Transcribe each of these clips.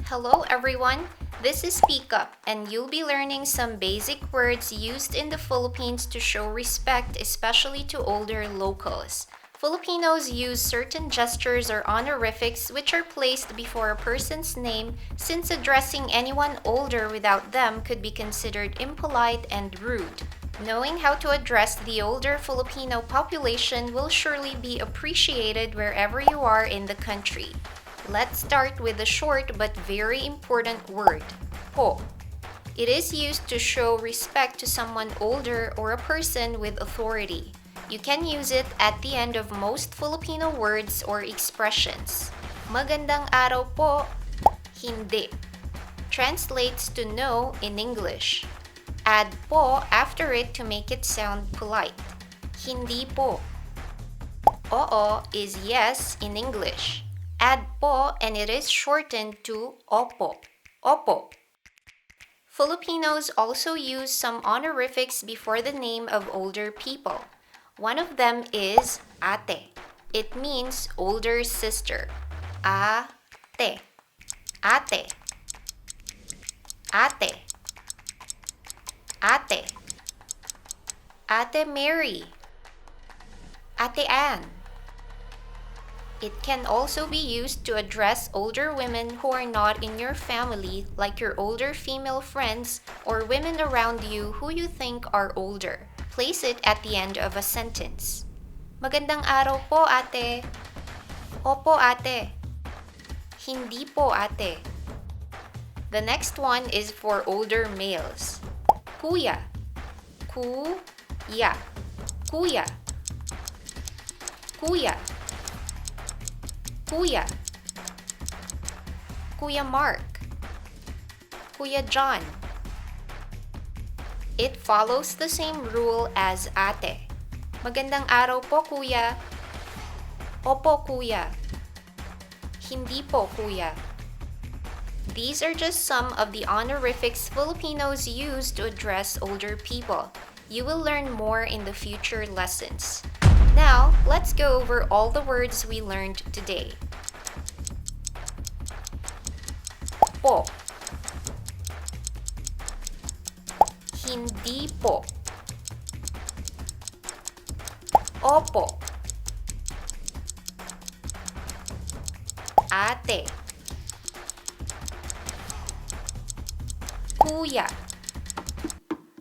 Hello everyone, this is SpeakUP and you'll be learning some basic words used in the Philippines to show respect, especially to older locals. Filipinos use certain gestures or honorifics which are placed before a person's name since addressing anyone older without them could be considered impolite and rude. Knowing how to address the older Filipino population will surely be appreciated wherever you are in the country. Let's start with a short but very important word, po. It is used to show respect to someone older or a person with authority. You can use it at the end of most Filipino words or expressions. Magandang araw po, hindi. Translates to no in English. Add po after it to make it sound polite. Hindi po. Oo is yes in English. Add po and it is shortened to opo. Opo. Filipinos also use some honorifics before the name of older people. One of them is ate. It means older sister. Ate. Ate. Ate. Ate. Ate Mary. Ate Ann. It can also be used to address older women who are not in your family, like your older female friends or women around you who you think are older. Place it at the end of a sentence. Magandang araw po, ate. Opo, ate. Hindi po, ate. The next one is for older males. Kuya. Kuya. Kuya. Kuya. Kuya. Kuya Mark. Kuya John. It follows the same rule as ate. Magandang araw po, kuya. Opo, kuya. Hindi po, kuya. These are just some of the honorifics Filipinos use to address older people. You will learn more in the future lessons. Now, let's go over all the words we learned today. Po. Hindi po. Opo. Ate. Kuya.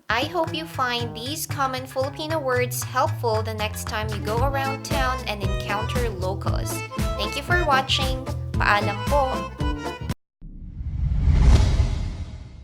I hope you find these common Filipino words helpful the next time you go around town and encounter locals. Thank you for watching. Paalam po!